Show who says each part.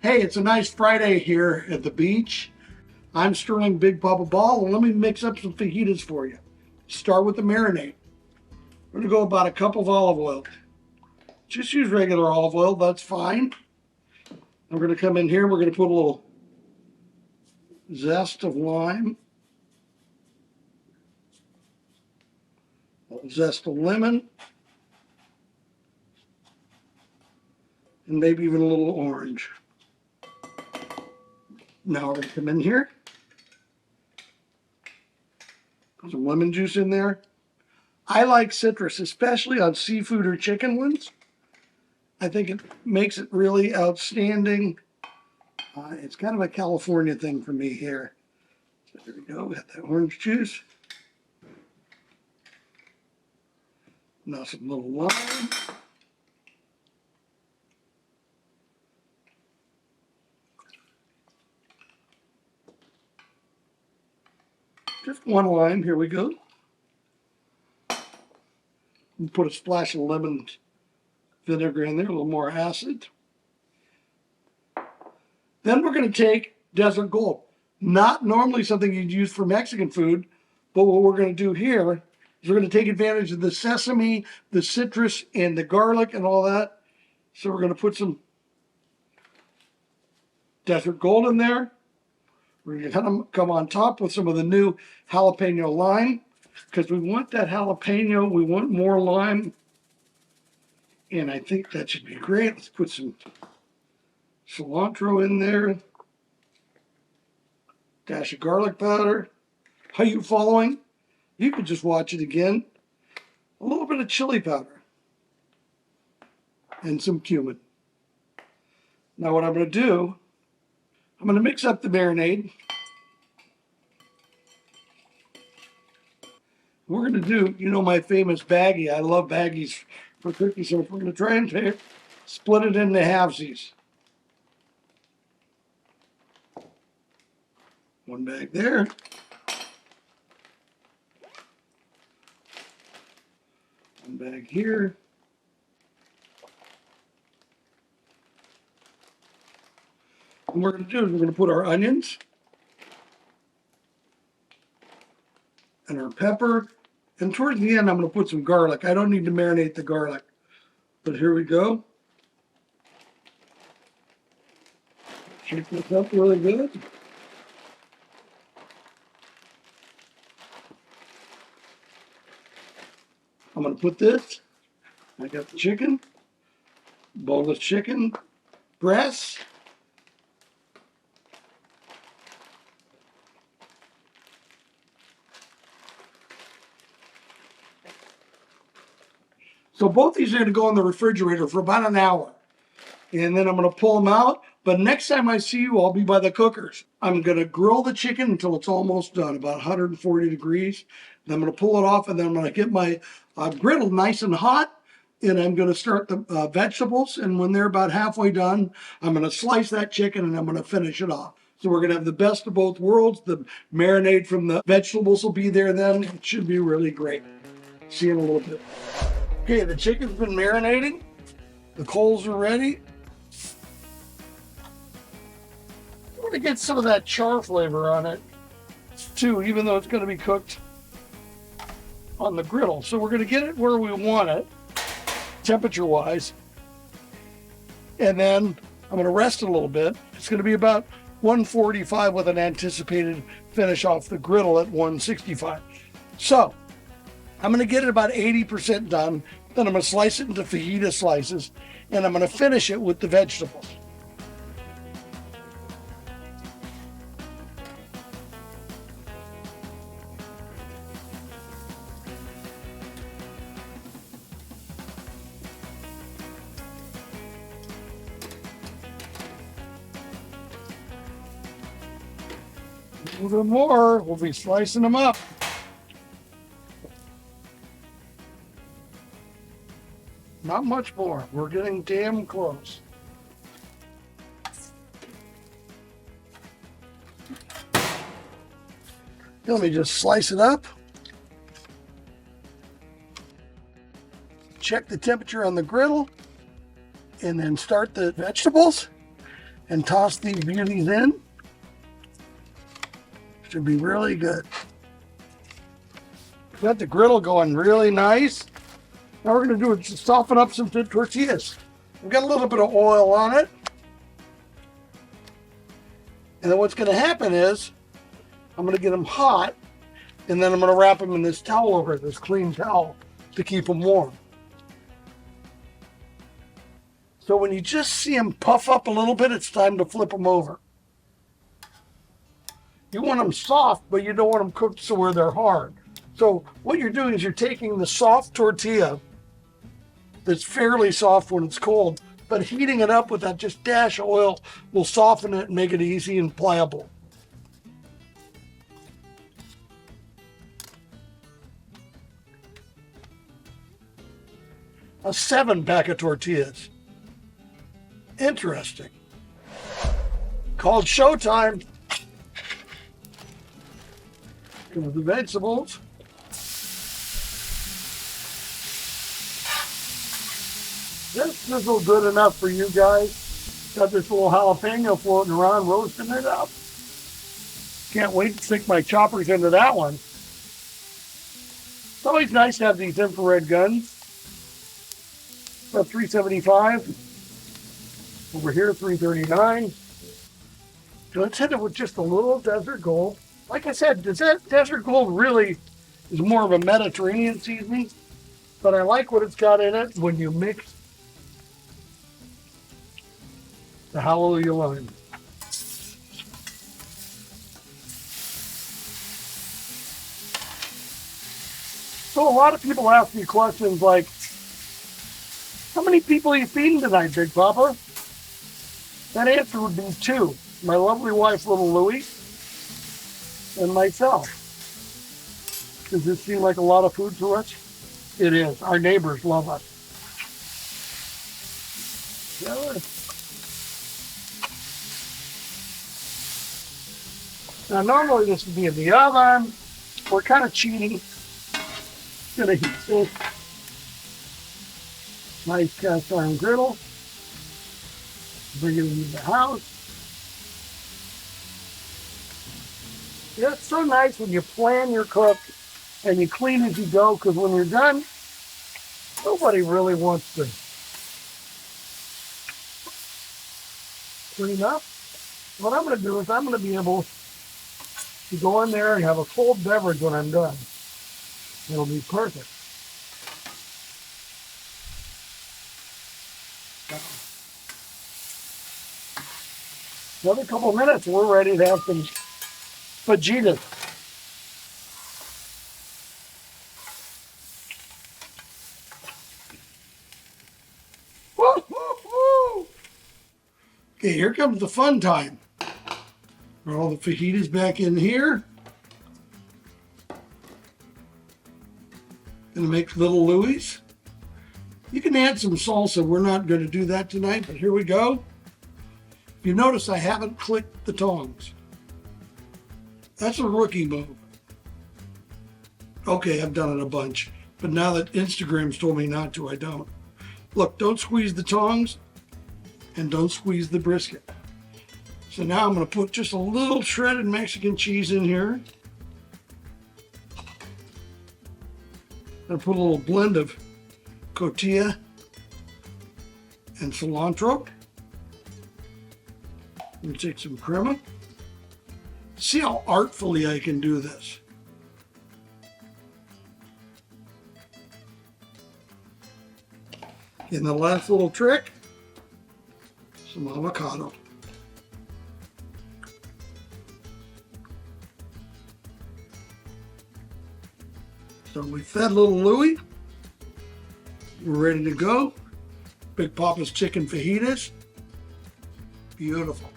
Speaker 1: Hey, it's a nice Friday here at the beach. I'm Sterling Big Papa Ball, and let me mix up some fajitas for you. Start with the marinade. We're gonna go about a cup of olive oil. Just use regular olive oil, that's fine. We're gonna come in here, we're gonna put a little zest of lime, a little zest of lemon, and maybe even a little orange. Now we're gonna come in here, put some lemon juice in there. I like citrus, especially on seafood or chicken ones. I think it makes it really outstanding. It's kind of a California thing for me here. So there we go, we got that orange juice. Now some little lime. Just one lime, here we go. And put a splash of lemon vinegar in there, a little more acid. Then we're going to take Desert Gold. Not normally something you'd use for Mexican food, but what we're going to do here is we're going to take advantage of the sesame, the citrus, and the garlic and all that. So we're going to put some Desert Gold in there. We're going to come on top with some of the new jalapeno lime because we want that jalapeno, we want more lime. And I think that should be great. Let's put some cilantro in there. Dash of garlic powder. Are you following? You can just watch it again. A little bit of chili powder. And some cumin. Now what I'm going to do, I'm going to mix up the marinade. We're going to do, you know, my famous baggie. I love baggies for cooking, so we're going to try and split it into halvesies. One bag there. One bag here. And what we're going to do is we're going to put our onions and our pepper. And towards the end, I'm going to put some garlic. I don't need to marinate the garlic. But here we go. Shake this up really good. I'm going to put this. I got the chicken, boneless chicken breasts. So both these are going to go in the refrigerator for about an hour. And then I'm going to pull them out. But next time I see you, I'll be by the cookers. I'm going to grill the chicken until it's almost done, about 140 degrees. Then I'm going to pull it off, and then I'm going to get my griddle nice and hot. And I'm going to start the vegetables. And when they're about halfway done, I'm going to slice that chicken, and I'm going to finish it off. So we're going to have the best of both worlds. The marinade from the vegetables will be there then. It should be really great. See you in a little bit. Okay, the chicken's been marinating. The coals are ready. I want to get some of that char flavor on it too, even though it's going to be cooked on the griddle. So we're going to get it where we want it, temperature-wise. And then I'm going to rest it a little bit. It's going to be about 145 with an anticipated finish off the griddle at 165. So I'm going to get it about 80% done. Then I'm going to slice it into fajita slices, and I'm going to finish it with the vegetables. A little bit more, we'll be slicing them up. Not much more. We're getting damn close. Let me just slice it up. Check the temperature on the griddle and then start the vegetables. and toss these beauties in. Should be really good. Got the griddle going really nice. Now we're going to do is just soften up some tortillas. We've got a little bit of oil on it. And then what's going to happen is I'm going to get them hot, and then I'm going to wrap them in this towel over it, this clean towel, to keep them warm. So when you just see them puff up a little bit, it's time to flip them over. You want them soft, but you don't want them cooked so where they're hard. So what you're doing is you're taking the soft tortilla that's fairly soft when it's cold, but heating it up with that just dash of oil will soften it and make it easy and pliable. A 7-pack of tortillas. Interesting. Called showtime. Comes the vegetables. This sizzle good enough for you guys. Got this little jalapeno floating around, roasting it up. Can't wait to stick my choppers into that one. It's always nice to have these infrared guns. About $3.75. Over here, $3.39. So let's hit it with just a little Desert Gold. Like I said, Desert Gold really is more of a Mediterranean seasoning, but I like what it's got in it when you mix the Hallelujah lime. So a lot of people ask me questions like, how many people are you feeding tonight, Big Papa? That answer would be 2. My lovely wife, little Louie, and myself. Does this seem like a lot of food to us? It is. Our neighbors love us. Yeah. Now, normally this would be in the oven. We're kind of cheating. Gonna heat this nice cast iron griddle. Bring it into the house. Yeah, it's so nice when you plan your cook and you clean as you go, because when you're done, nobody really wants to clean up. What I'm going to do is I'm going to be able to go in there and have a cold beverage when I'm done. It'll be perfect. Another couple minutes, we're ready to have some fajitas. Woo, woo, woo. Okay, here comes the fun time. Put all the fajitas back in here. Gonna make little Louis. You can add some salsa. We're not going to do that tonight, but here we go. You notice I haven't clicked the tongs. That's a rookie move. Okay, I've done it a bunch, but now that Instagram's told me not to, I don't. Look, don't squeeze the tongs and don't squeeze the brisket. So now I'm going to put just a little shredded Mexican cheese in here. I'm going to put a little blend of cotija and cilantro. I'm going to take some crema. See how artfully I can do this. And the last little trick, some avocado. So we fed little Louie. We're ready to go. Big Papa's chicken fajitas. Beautiful.